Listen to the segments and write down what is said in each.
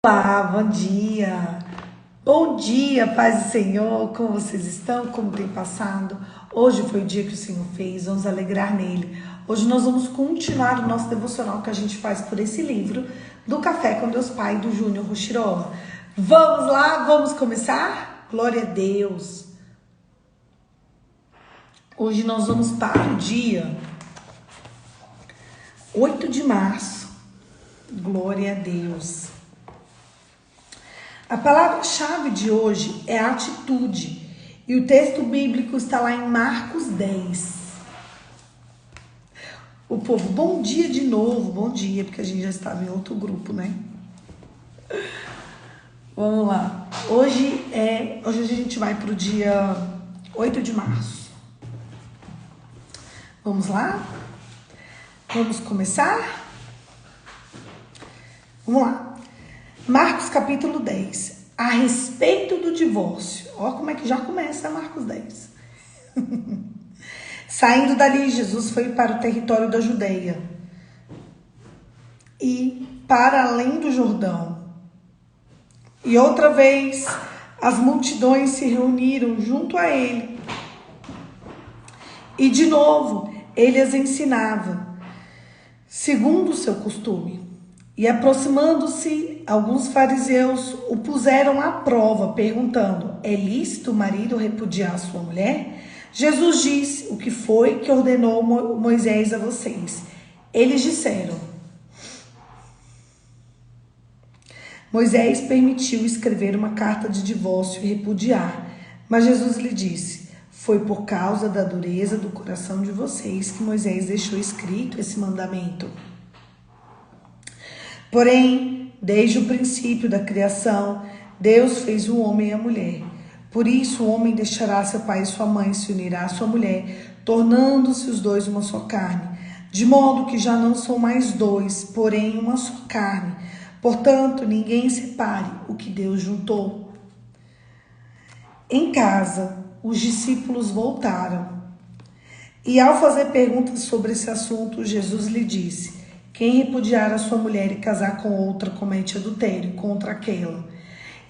Olá, bom dia! Bom dia, paz do Senhor! Como vocês estão? Como tem passado? Hoje foi o dia que o Senhor fez, vamos alegrar nele. Hoje nós vamos continuar o nosso devocional que a gente faz por esse livro do Café com Deus Pai, do Júnior Rochirola. Vamos lá, vamos começar? Glória a Deus! Hoje nós vamos para o dia 8 de março. Glória a Deus! A palavra-chave de hoje é atitude, e o texto bíblico está lá em Marcos 10. O povo, bom dia de novo, bom dia, porque a gente já estava em outro grupo, né? Vamos lá. Hoje a gente vai para o dia 8 de março. Vamos lá? Vamos começar? Vamos lá. Marcos capítulo 10, a respeito do divórcio. Olha como é que já começa Marcos 10. Saindo dali, Jesus foi para o território da Judeia e para além do Jordão. E outra vez as multidões se reuniram junto a ele. E de novo ele as ensinava, segundo o seu costume. E aproximando-se, alguns fariseus o puseram à prova, perguntando: é lícito o marido repudiar sua mulher? Jesus disse: o que foi que ordenou Moisés a vocês? Eles disseram: Moisés permitiu escrever uma carta de divórcio e repudiar. Mas Jesus lhe disse: foi por causa da dureza do coração de vocês que Moisés deixou escrito esse mandamento. Porém, desde o princípio da criação, Deus fez o homem e a mulher. Por isso, o homem deixará seu pai e sua mãe e se unirá à sua mulher, tornando-se os dois uma só carne. De modo que já não são mais dois, porém uma só carne. Portanto, ninguém separe o que Deus juntou. Em casa, os discípulos voltaram. E ao fazer perguntas sobre esse assunto, Jesus lhe disse: quem repudiar a sua mulher e casar com outra comete adultério contra aquela.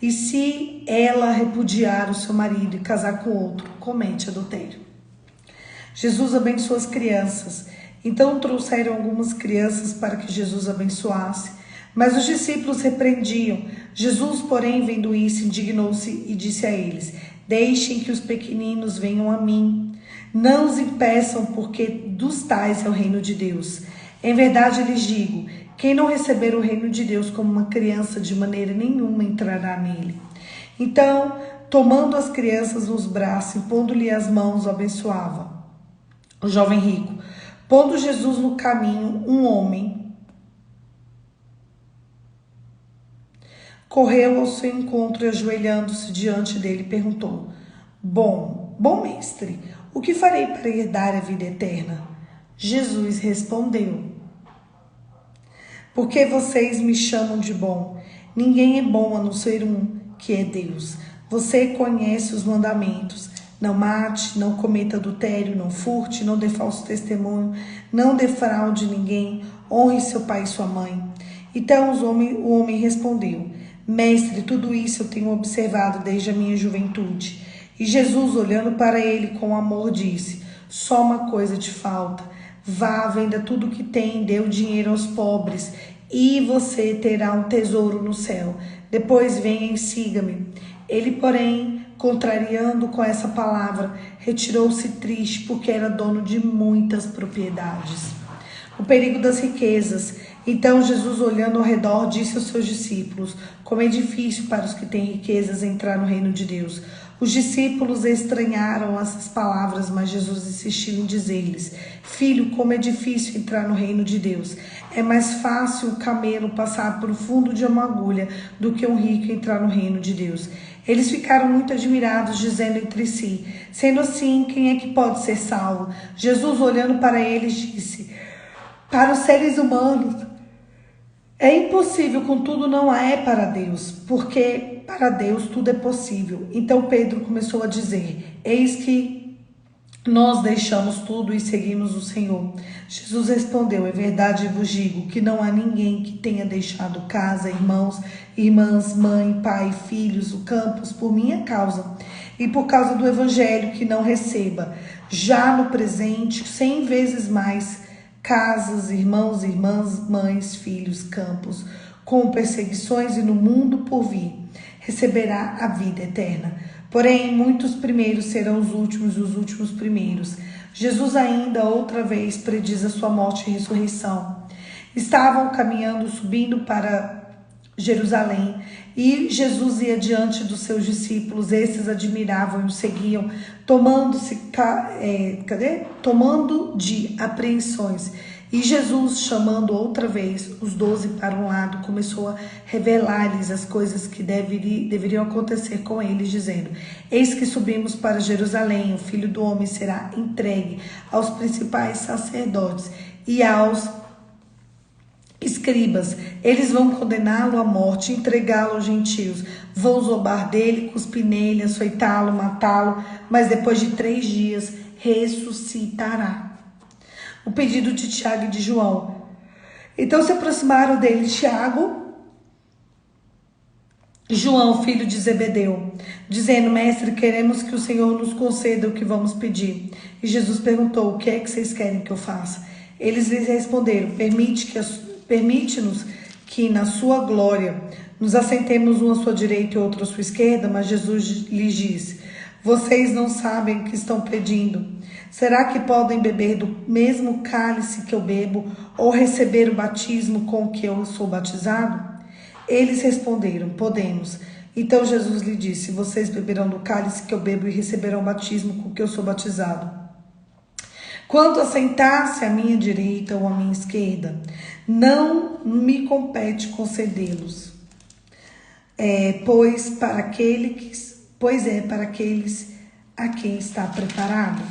E se ela repudiar o seu marido e casar com outro, comete adultério. Jesus abençoou as crianças. Então trouxeram algumas crianças para que Jesus abençoasse. Mas os discípulos repreendiam. Jesus, porém, vendo isso, indignou-se e disse a eles: deixem que os pequeninos venham a mim. Não os impeçam, porque dos tais é o reino de Deus. Em verdade lhes digo, quem não receber o reino de Deus como uma criança, de maneira nenhuma entrará nele. Então, tomando as crianças nos braços, impondo-lhe as mãos, o abençoava. O jovem rico, pondo Jesus no caminho, um homem correu ao seu encontro e, ajoelhando-se diante dele, perguntou: Bom mestre, o que farei para herdar a vida eterna? Jesus respondeu: por que vocês me chamam de bom? Ninguém é bom a não ser um, que é Deus. Você conhece os mandamentos: não mate, não cometa adultério, não furte, não dê falso testemunho, não defraude ninguém, honre seu pai e sua mãe. Então o homem respondeu: mestre, tudo isso eu tenho observado desde a minha juventude. E Jesus, olhando para ele com amor, disse: só uma coisa te falta. Vá, venda tudo o que tem, dê o dinheiro aos pobres, e você terá um tesouro no céu. Depois venha e siga-me. Ele, porém, contrariando com essa palavra, retirou-se triste, porque era dono de muitas propriedades. O perigo das riquezas. Então Jesus, olhando ao redor, disse aos seus discípulos: como é difícil para os que têm riquezas entrar no reino de Deus. Os discípulos estranharam essas palavras, mas Jesus insistiu em dizer-lhes: filho, como é difícil entrar no reino de Deus. É mais fácil um camelo passar por fundo de uma agulha do que um rico entrar no reino de Deus. Eles ficaram muito admirados, dizendo entre si: sendo assim, quem é que pode ser salvo? Jesus, olhando para eles, disse: para os seres humanos é impossível, contudo não é para Deus, porque para Deus tudo é possível. Então Pedro começou a dizer: eis que Nós deixamos tudo e seguimos o Senhor. Jesus respondeu: é verdade vos digo que não há ninguém que tenha deixado casa, irmãos, irmãs, mãe, pai, filhos, o campos por minha causa e por causa do evangelho que não receba, já no presente, 100 vezes mais, casas, irmãos, irmãs, mães, filhos, campos, com perseguições e no mundo por vir, receberá a vida eterna. Porém, muitos primeiros serão os últimos e os últimos primeiros. Jesus ainda outra vez prediz a sua morte e ressurreição. Estavam caminhando, subindo para Jerusalém, e Jesus ia diante dos seus discípulos. Esses admiravam e o seguiam, tomando de apreensões. E Jesus, chamando outra vez os 12 para um lado, começou a revelar-lhes as coisas que deveriam acontecer com eles, dizendo: eis que subimos para Jerusalém, o Filho do Homem será entregue aos principais sacerdotes e aos escribas. Eles vão condená-lo à morte, entregá-lo aos gentios, vão zombar dele, cuspir nele, açoitá-lo, matá-lo, mas depois de 3 dias ressuscitará. O pedido de Tiago e de João. Então se aproximaram dele Tiago e João, filho de Zebedeu, dizendo: mestre, queremos que o Senhor nos conceda o que vamos pedir. E Jesus perguntou: o que é que vocês querem que eu faça? Eles lhes responderam: permite-nos que na sua glória nos assentemos um à sua direita e outro à sua esquerda. Mas Jesus lhes disse: vocês não sabem o que estão pedindo. Será que podem beber do mesmo cálice que eu bebo, ou receber o batismo com que eu sou batizado? Eles responderam: podemos. Então Jesus lhe disse: vocês beberão do cálice que eu bebo e receberão o batismo com que eu sou batizado. Quanto a sentar-se à minha direita ou à minha esquerda, não me compete concedê-los, pois é para aqueles a quem está preparado.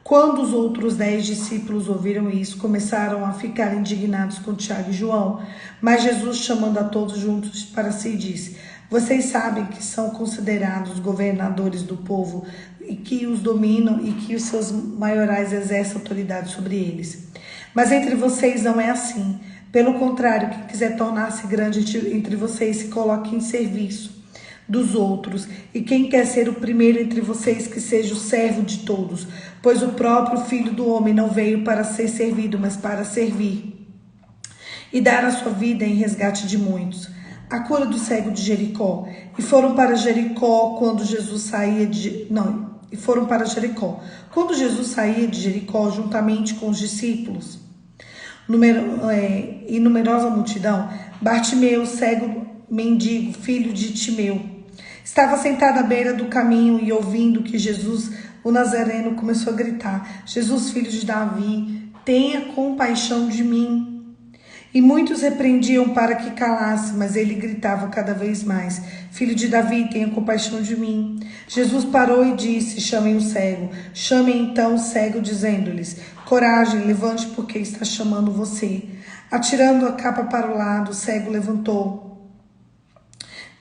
Quando os outros 10 discípulos ouviram isso, começaram a ficar indignados com Tiago e João. Mas Jesus, chamando a todos juntos para si, disse: vocês sabem que são considerados governadores do povo e que os dominam e que os seus maiorais exercem autoridade sobre eles. Mas entre vocês não é assim. Pelo contrário, quem quiser tornar-se grande entre vocês se coloque em serviço dos outros, e quem quer ser o primeiro entre vocês que seja o servo de todos, pois o próprio Filho do Homem não veio para ser servido, mas para servir e dar a sua vida em resgate de muitos. A cura do cego de Jericó. E foram para Jericó quando Jesus saía de Jericó juntamente com os discípulos e numerosa multidão, Bartimeu, cego mendigo, filho de Timeu, estava sentado à beira do caminho e, ouvindo que Jesus, o Nazareno, começou a gritar: Jesus, filho de Davi, tenha compaixão de mim. E muitos repreendiam para que calasse, mas ele gritava cada vez mais: Filho de Davi, tenha compaixão de mim. Jesus parou e disse: chamem o cego. Chamem então o cego, dizendo-lhes: coragem, levante, porque está chamando você. Atirando a capa para o lado, o cego levantou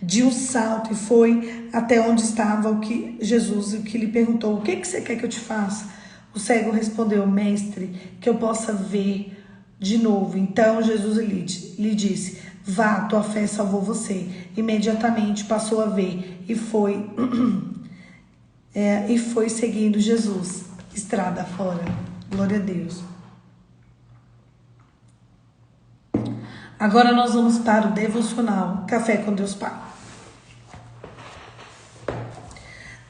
de um salto e foi até onde estava Jesus, o que lhe perguntou: o que você quer que eu te faça? O cego respondeu: mestre, que eu possa ver de novo. Então Jesus lhe disse: vá, tua fé salvou você. Imediatamente passou a ver e foi seguindo Jesus estrada fora. Glória a Deus. Agora nós vamos para o devocional Café com Deus Pai.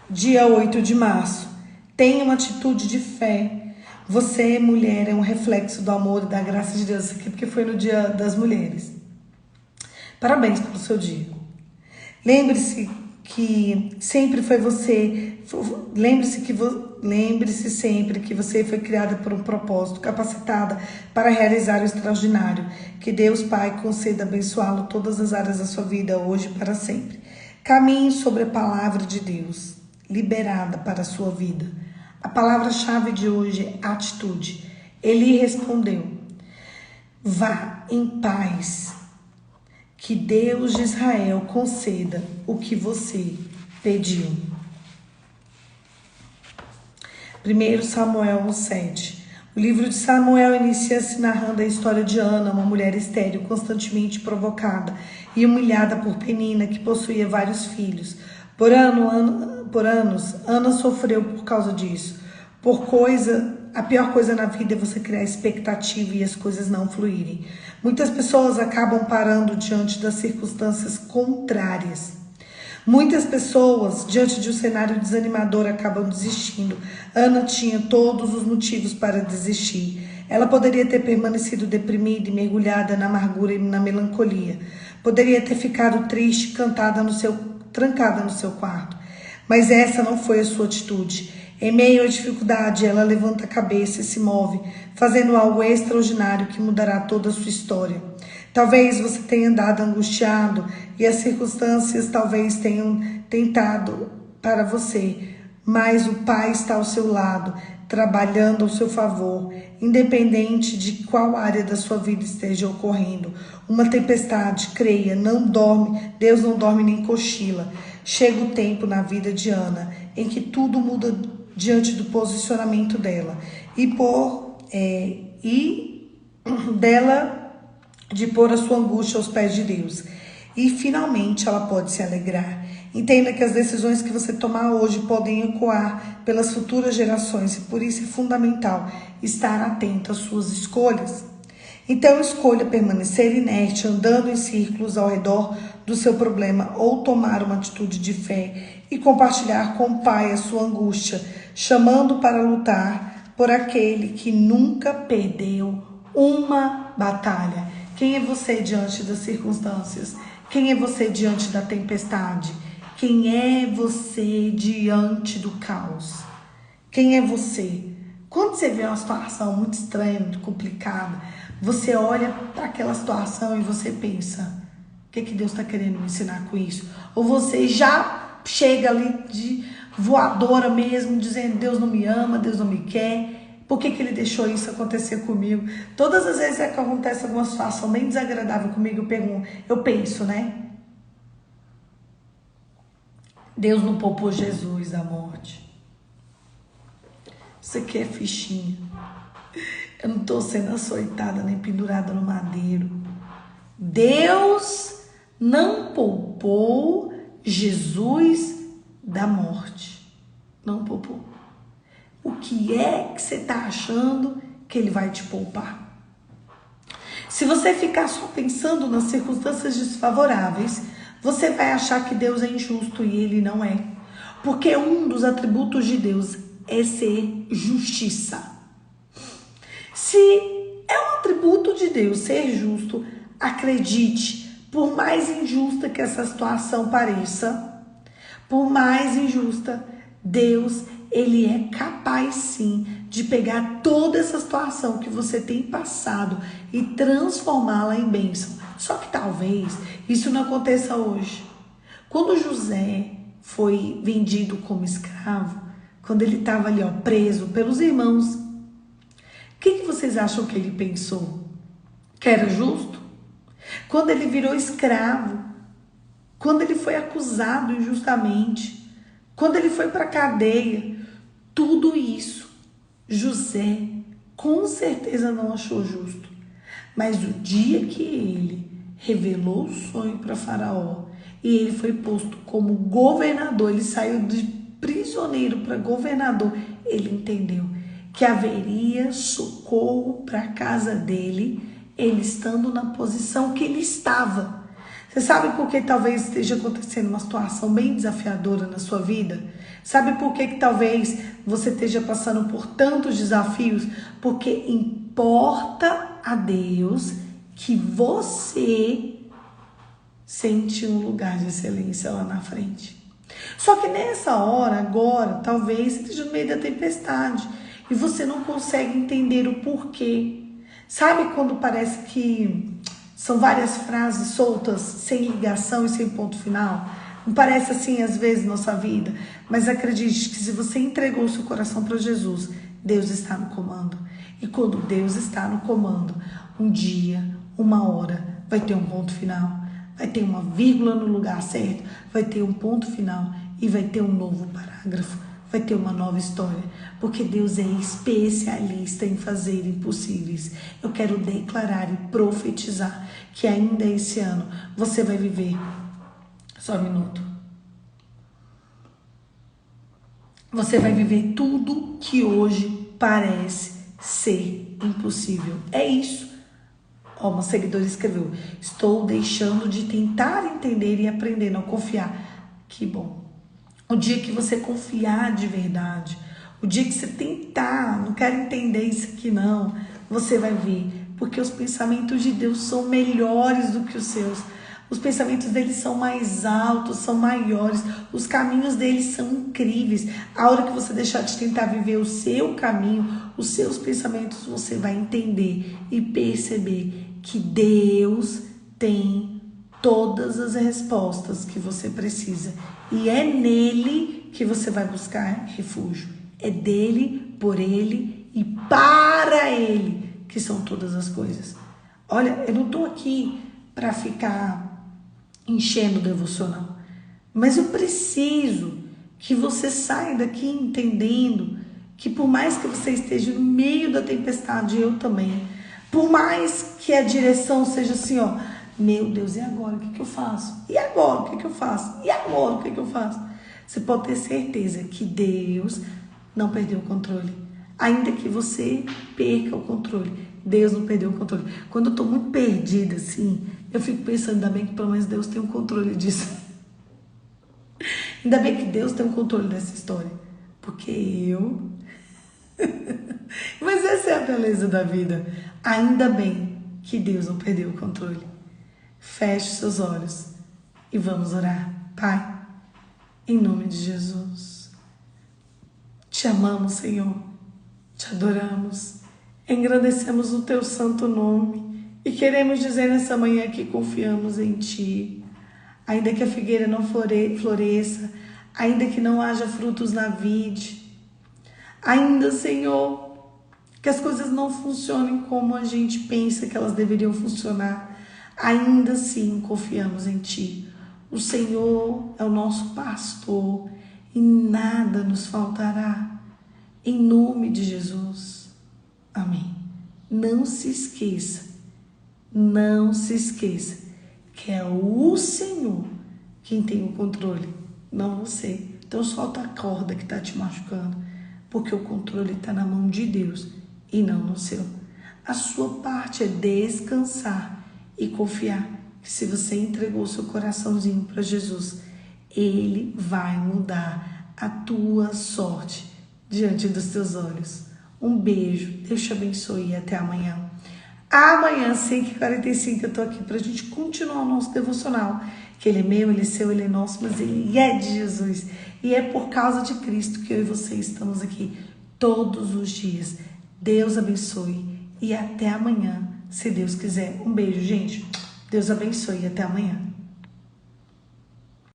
Dia 8 de março. Tenha uma atitude de fé. Você, mulher, é um reflexo do amor e da graça de Deus. Isso aqui porque foi no Dia das Mulheres. Parabéns pelo seu dia. Lembre-se que sempre foi você. Lembre-se sempre que você foi criada por um propósito, capacitada para realizar o extraordinário. Que Deus Pai conceda abençoá-lo todas as áreas da sua vida, hoje e para sempre. Caminhe sobre a palavra de Deus, liberada para a sua vida. A palavra-chave de hoje é atitude. Ele respondeu: vá em paz, que Deus de Israel conceda o que você pediu. 1 Samuel 1:7. O livro de Samuel inicia-se narrando a história de Ana, uma mulher estéril, constantemente provocada e humilhada por Penina, que possuía vários filhos. Por anos, Ana sofreu por causa disso. A pior coisa na vida é você criar expectativa e as coisas não fluírem. Muitas pessoas acabam parando diante das circunstâncias contrárias. Muitas pessoas, diante de um cenário desanimador, acabam desistindo. Ana tinha todos os motivos para desistir. Ela poderia ter permanecido deprimida e mergulhada na amargura e na melancolia. Poderia ter ficado triste, trancada no seu quarto. Mas essa não foi a sua atitude. Em meio à dificuldade, ela levanta a cabeça e se move, fazendo algo extraordinário que mudará toda a sua história. Talvez você tenha andado angustiado e as circunstâncias talvez tenham tentado para você, mas o Pai está ao seu lado, trabalhando ao seu favor, independente de qual área da sua vida esteja ocorrendo. Uma tempestade, creia, não dorme, Deus não dorme nem cochila. Chega o tempo na vida de Ana em que tudo muda diante do posicionamento dela de pôr a sua angústia aos pés de Deus. E finalmente ela pode se alegrar. Entenda que as decisões que você tomar hoje podem ecoar pelas futuras gerações e por isso é fundamental estar atento às suas escolhas. Então escolha permanecer inerte, andando em círculos ao redor do seu problema ou tomar uma atitude de fé e compartilhar com o Pai a sua angústia, chamando para lutar por aquele que nunca perdeu uma batalha. Quem é você diante das circunstâncias? Quem é você diante da tempestade? Quem é você diante do caos? Quem é você? Quando você vê uma situação muito estranha, muito complicada, você olha para aquela situação e você pensa, o que Deus está querendo me ensinar com isso? Ou você já chega ali de voadora mesmo, dizendo, Deus não me ama, Deus não me quer. Por que ele deixou isso acontecer comigo? Todas as vezes que acontece alguma situação bem desagradável comigo, eu penso, né? Deus não poupou Jesus da morte. Isso aqui é fichinha. Eu não estou sendo açoitada nem pendurada no madeiro. Deus não poupou Jesus da morte. Não poupou. O que é que você está achando que ele vai te poupar? Se você ficar só pensando nas circunstâncias desfavoráveis, você vai achar que Deus é injusto e ele não é. Porque um dos atributos de Deus é ser justiça. Se é um atributo de Deus ser justo, acredite, por mais injusta que essa situação pareça, por mais injusta, Deus, ele é capaz sim de pegar toda essa situação que você tem passado e transformá-la em bênção. Só que talvez isso não aconteça hoje. Quando José foi vendido como escravo, quando ele estava ali preso pelos irmãos, o que vocês acham que ele pensou? Que era justo? Quando ele virou escravo, quando ele foi acusado injustamente, quando ele foi para a cadeia, tudo isso, José com certeza não achou justo. Mas o dia que ele revelou o sonho para Faraó e ele foi posto como governador, ele saiu de prisioneiro para governador, ele entendeu que haveria socorro para a casa dele, ele estando na posição que ele estava. Você sabe por que talvez esteja acontecendo uma situação bem desafiadora na sua vida? Sabe por que talvez você esteja passando por tantos desafios? Porque importa a Deus que você sente um lugar de excelência lá na frente. Só que nessa hora, agora, talvez você esteja no meio da tempestade e você não consegue entender o porquê. Sabe quando parece que são várias frases soltas, sem ligação e sem ponto final? Não parece assim às vezes na nossa vida? Mas acredite que se você entregou o seu coração para Jesus, Deus está no comando. E quando Deus está no comando, um dia, uma hora, vai ter um ponto final. Vai ter uma vírgula no lugar certo, vai ter um ponto final e vai ter um novo parágrafo vai ter uma nova história, porque Deus é especialista em fazer impossíveis. Eu quero declarar e profetizar que ainda esse ano você vai viver. Só um minuto. Você vai viver tudo que hoje parece ser impossível. É isso. Ó, uma seguidora escreveu: estou deixando de tentar entender e aprendendo a confiar. Que bom. O dia que você confiar de verdade, o dia que você tentar, não quero entender isso aqui não, você vai ver. Porque os pensamentos de Deus são melhores do que os seus. Os pensamentos dele são mais altos, são maiores. Os caminhos dele são incríveis. A hora que você deixar de tentar viver o seu caminho, os seus pensamentos, você vai entender e perceber que Deus tem todas as respostas que você precisa. E é nele que você vai buscar refúgio. É dele, por ele e para ele que são todas as coisas. Olha, eu não estou aqui para ficar enchendo o devocional, mas eu preciso que você saia daqui entendendo que por mais que você esteja no meio da tempestade, eu também, por mais que a direção seja assim, ó, meu Deus, e agora o que eu faço? E agora o que eu faço? E agora o que eu faço? Você pode ter certeza que Deus não perdeu o controle. Ainda que você perca o controle, Deus não perdeu o controle. Quando eu tô muito perdida assim, eu fico pensando, ainda bem que pelo menos Deus tem o controle disso. Ainda bem que Deus tem o controle dessa história. Porque eu... Mas essa é a beleza da vida. Ainda bem que Deus não perdeu o controle. Feche seus olhos e vamos orar. Pai, em nome de Jesus, te amamos, Senhor, te adoramos, engrandecemos o teu santo nome e queremos dizer nessa manhã que confiamos em ti. Ainda que a figueira não floresça, ainda que não haja frutos na vide, ainda, Senhor, que as coisas não funcionem como a gente pensa que elas deveriam funcionar, ainda assim confiamos em ti. O Senhor é o nosso pastor e nada nos faltará. Em nome de Jesus. Amém. Não se esqueça que é o Senhor quem tem o controle, não você. Então solta a corda que está te machucando, porque o controle está na mão de Deus e não no seu. A sua parte é descansar e confiar que se você entregou o seu coraçãozinho para Jesus, Ele vai mudar a tua sorte diante dos teus olhos. Um beijo, Deus te abençoe e até amanhã. Amanhã, 5h45, eu tô aqui pra gente continuar o nosso devocional. Que ele é meu, ele é seu, ele é nosso, mas ele é de Jesus. E é por causa de Cristo que eu e você estamos aqui todos os dias. Deus abençoe e até amanhã, se Deus quiser. Um beijo, gente. Deus abençoe e até amanhã.